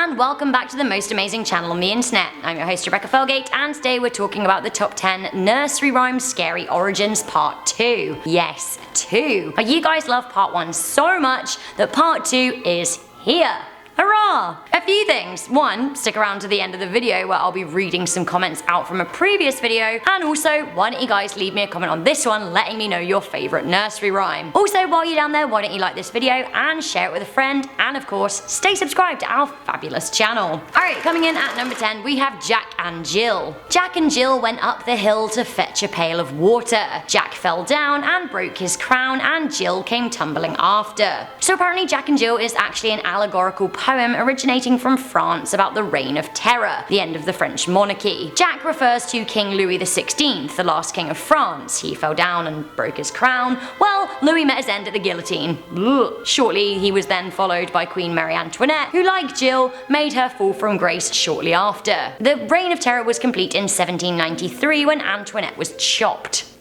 and welcome back to the most amazing channel on the internet. I'm your host Rebecca Felgate, and today we're talking about the top 10 nursery rhyme scary origins part 2. Yes, 2. But you guys love part 1 so much that part 2 is here. Hurrah! A few things. One, stick around to the end of the video where I'll be reading some comments out from a previous video, and also, why don't you guys leave me a comment on this one letting me know your favourite nursery rhyme. Also, while you're down there, why don't you like this video and share it with a friend, and of course, stay subscribed to our fabulous channel. Alright, coming in at number 10, we have Jack and Jill. Jack and Jill went up the hill to fetch a pail of water. Jack fell down and broke his crown, and Jill came tumbling after. So apparently Jack and Jill is actually an allegorical poem originating from France about the Reign of Terror, the end of the French monarchy. Jack refers to King Louis XVI, the last king of France. He fell down and broke his crown. Well, Louis met his end at the guillotine. Ugh. Shortly, he was then followed by Queen Marie Antoinette, who, like Jill, made her fall from grace shortly after. The Reign of Terror was complete in 1793 when Antoinette was chopped.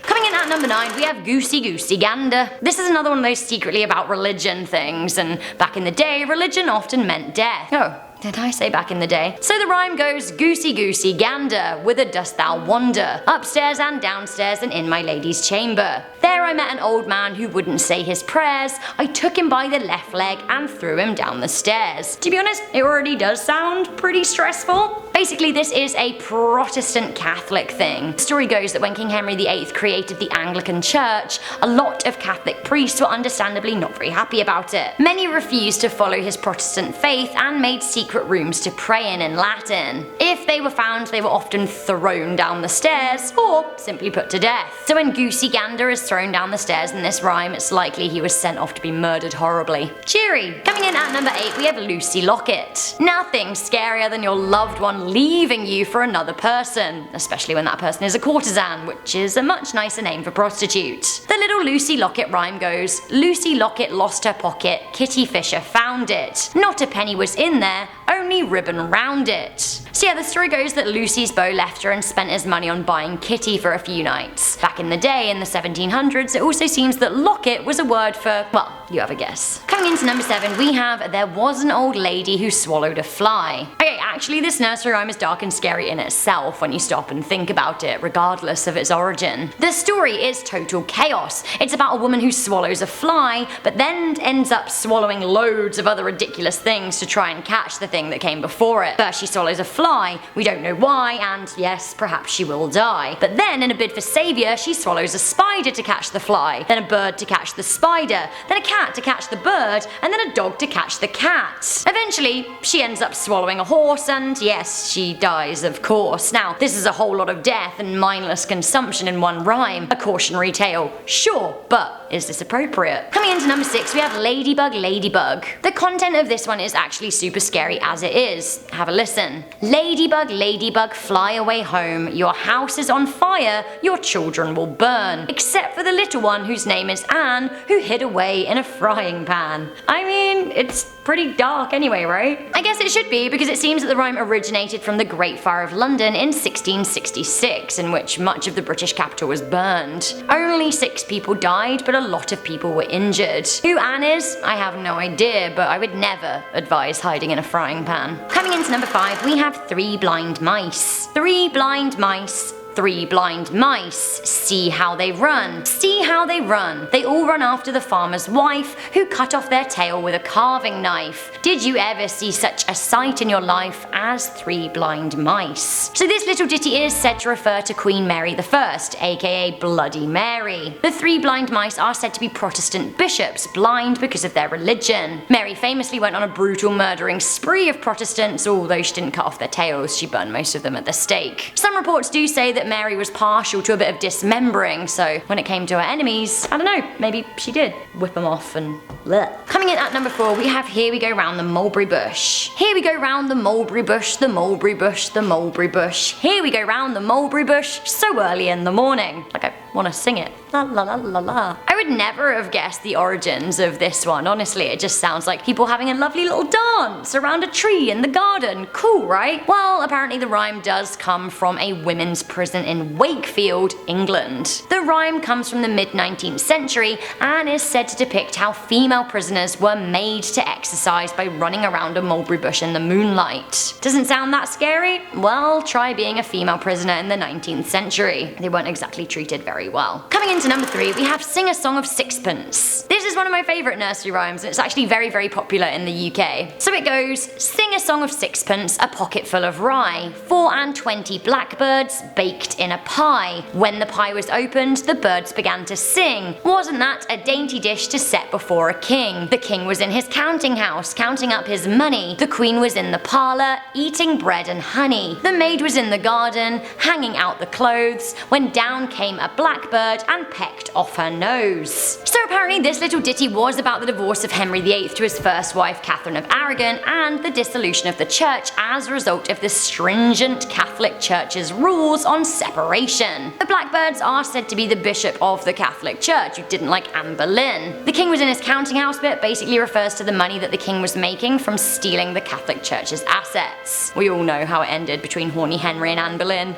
Coming in at number 9, we have Goosey Goosey Gander. This is another one of those secretly about religion things, and back in the day, religion often meant death. Oh, did I say back in the day? So the rhyme goes, Goosey Goosey Gander, whither dost thou wander? Upstairs and downstairs and in my lady's chamber. There I met an old man who wouldn't say his prayers. I took him by the left leg and threw him down the stairs. To be honest, it already does sound pretty stressful. Basically, this is a Protestant Catholic thing. The story goes that when King Henry VIII created the Anglican Church, a lot of Catholic priests were understandably not very happy about it. Many refused to follow his Protestant faith and made secret rooms to pray in Latin. If they were found, they were often thrown down the stairs or simply put to death. So when Goosey Gander is thrown down the stairs in this rhyme, it's likely he was sent off to be murdered horribly. Cheery! Coming in at number 8, we have Lucy Locket. Nothing scarier than your loved one leaving you for another person, especially when that person is a courtesan, which is a much nicer name for prostitute. The little Lucy Locket rhyme goes, Lucy Locket lost her pocket, Kitty Fisher found it. Not a penny was in there, only ribbon round it. So yeah, the story goes that Lucy's beau left her and spent his money on buying Kitty for a few nights. Back in the day, in the 1700s, it also seems that locket was a word for, well, you have a guess. Coming into number 7, we have There Was an Old Lady Who Swallowed a Fly. Okay, actually this nursery rhyme is dark and scary in itself when you stop and think about it, regardless of its origin. The story is total chaos. It's about a woman who swallows a fly, but then ends up swallowing loads of other ridiculous things to try and catch the thing that came before it. First she swallows a fly, we don't know why, and yes, perhaps she will die. But then, in a bid for saviour, she swallows a spider to catch the fly, then a bird to catch the spider, then a cat to catch the bird, and then a dog to catch the cat. Eventually, she ends up swallowing a horse, and yes, she dies, of course. Now, this is a whole lot of death and mindless consumption in one rhyme. A cautionary tale, sure, but is this appropriate? Coming into number 6, we have Ladybug, Ladybug. The content of this one is actually super scary as it is. Have a listen. Ladybug, Ladybug, fly away home. Your house is on fire, your children will burn. Except for the little one whose name is Anne, who hid away in a frying pan. I mean, it's pretty dark anyway, right? I guess it should be, because it seems that the rhyme originated from the Great Fire of London in 1666, in which much of the British capital was burned. Only 6 people died, but a lot of people were injured. Who Anne is? I have no idea, but I would never advise hiding in a frying pan. Coming into number 5, we have 3 blind mice. 3 blind mice. 3 blind mice, see how they run, see how they run. They all run after the farmer's wife, who cut off their tail with a carving knife. Did you ever see such a sight in your life as 3 blind mice? So this little ditty is said to refer to Queen Mary I, aka Bloody Mary. The 3 blind mice are said to be Protestant bishops, blind because of their religion. Mary famously went on a brutal murdering spree of Protestants, although she didn't cut off their tails, she burned most of them at the stake. Some reports do say that Mary was partial to a bit of dismembering, so when it came to her enemies, I don't know, maybe she did whip them off and bleh. Coming in at number 4, we have Here We Go Round the Mulberry Bush. Here we go round the mulberry bush, the mulberry bush, the mulberry bush. Here we go round the mulberry bush, so early in the morning. Like I want to sing it. La la la la la. I would would never have guessed the origins of this one, honestly. It just sounds like people having a lovely little dance around a tree in the garden. Cool, right? Well, apparently the rhyme does come from a women's prison in Wakefield, England. The rhyme comes from the mid-19th century and is said to depict how female prisoners were made to exercise by running around a mulberry bush in the moonlight. Doesn't sound that scary? Well, try being a female prisoner in the 19th century. They weren't exactly treated very well. Coming into number 3, we have Sing a Song of Sixpence. This is one of my favourite nursery rhymes, and it's actually very, very popular in the UK. So it goes, sing a song of sixpence, a pocket full of rye, 4 and 20 blackbirds baked in a pie. When the pie was opened, the birds began to sing. Wasn't that a dainty dish to set before a king? The king was in his counting house, counting up his money. The queen was in the parlour, eating bread and honey. The maid was in the garden, hanging out the clothes, when down came a blackbird and pecked off her nose. So apparently this little ditty was about the divorce of Henry VIII to his first wife Catherine of Aragon and the dissolution of the church as a result of the stringent Catholic Church's rules on separation. The blackbirds are said to be the bishop of the Catholic Church, who didn't like Anne Boleyn. The king was in his counting house bit basically refers to the money that the king was making from stealing the Catholic Church's assets. We all know how it ended between horny Henry and Anne Boleyn.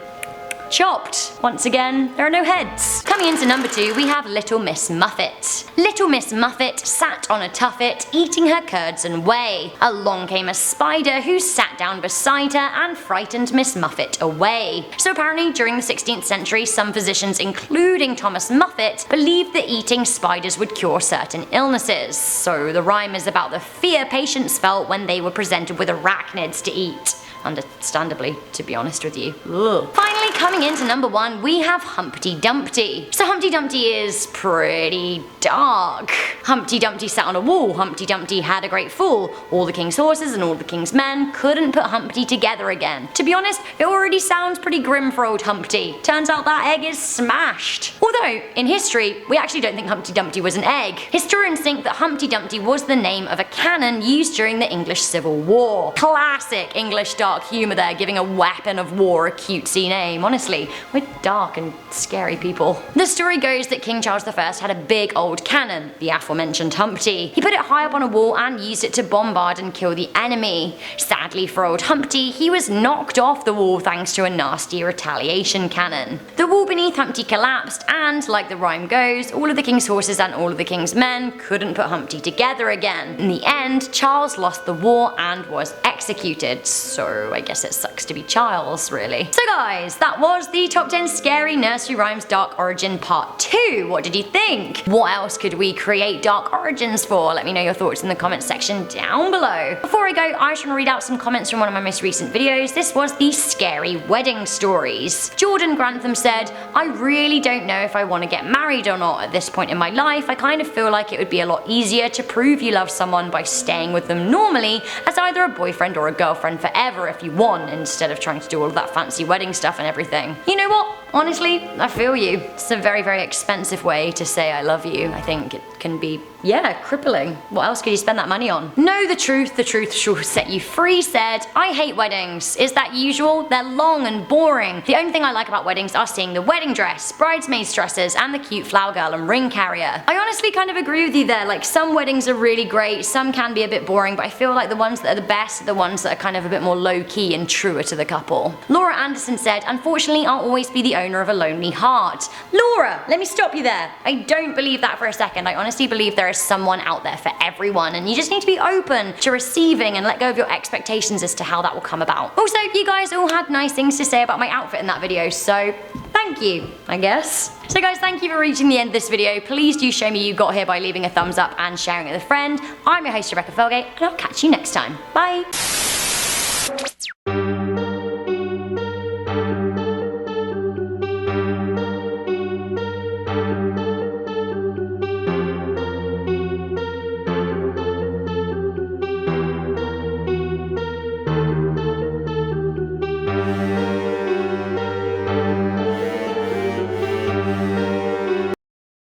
Chopped. Once again, there are no heads. Coming into number 2, we have Little Miss Muffet. Little Miss Muffet sat on a tuffet, eating her curds and whey. Along came a spider who sat down beside her and frightened Miss Muffet away. So apparently during the 16th century, some physicians, including Thomas Muffet, believed that eating spiders would cure certain illnesses. So the rhyme is about the fear patients felt when they were presented with arachnids to eat. Understandably, to be honest with you. Ugh. Finally, coming into number 1, we have Humpty Dumpty. So Humpty Dumpty is pretty dark. Humpty Dumpty sat on a wall, Humpty Dumpty had a great fall. All the king's horses and all the king's men couldn't put Humpty together again. To be honest, it already sounds pretty grim for old Humpty. Turns out that egg is smashed. Although, in history, we actually don't think Humpty Dumpty was an egg. Historians think that Humpty Dumpty was the name of a cannon used during the English Civil War. Classic English dark humour there, giving a weapon of war a cutesy name. Honestly, we're dark and scary people. The story goes that King Charles I had a big old cannon, the aforementioned Humpty. He put it high up on a wall and used it to bombard and kill the enemy. Sadly for old Humpty, he was knocked off the wall thanks to a nasty retaliation cannon. The wall beneath Humpty collapsed and, like the rhyme goes, all of the king's horses and all of the king's men couldn't put Humpty together again. In the end, Charles lost the war and was executed, so I guess it sucks to be Charles, really. So guys, that was the top 10 scary nursery rhymes dark origin part 2. What did you think? What else could we create dark origins for? Let me know your thoughts in the comments section down below. Before I go, I just want to read out some comments from one of my most recent videos. This was the scary wedding stories. Jordan Grantham said, I really don't know if I want to get married or not at this point in my life. I kind of feel like it would be a lot easier to prove you love someone by staying with them normally as either a boyfriend or a girlfriend forever if you want, instead of trying to do all of that fancy wedding stuff and everything. You know what? Honestly, I feel you. It's a very, very expensive way to say I love you. I think it can be, yeah, crippling. What else could you spend that money on? Know the truth shall set you free said, I hate weddings. Is that usual? They're long and boring. The only thing I like about weddings are seeing the wedding dress, bridesmaids dresses, and the cute flower girl and ring carrier. I honestly kind of agree with you there. Like, some weddings are really great, some can be a bit boring, but I feel like the ones that are the best are the ones that are kind of a bit more low-key and truer to the couple. Laura Anderson said, unfortunately I'll always be the owner of a lonely heart. Laura, let me stop you there. I don't believe that for a second. I honestly believe there is someone out there for everyone, and you just need to be open to receiving and let go of your expectations as to how that will come about. Also, you guys all had nice things to say about my outfit in that video, so thank you, I guess. So guys, thank you for reaching the end of this video. Please do show me you got here by leaving a thumbs up and sharing it with a friend. I'm your host, Rebecca Felgate, and I'll catch you next time. Bye!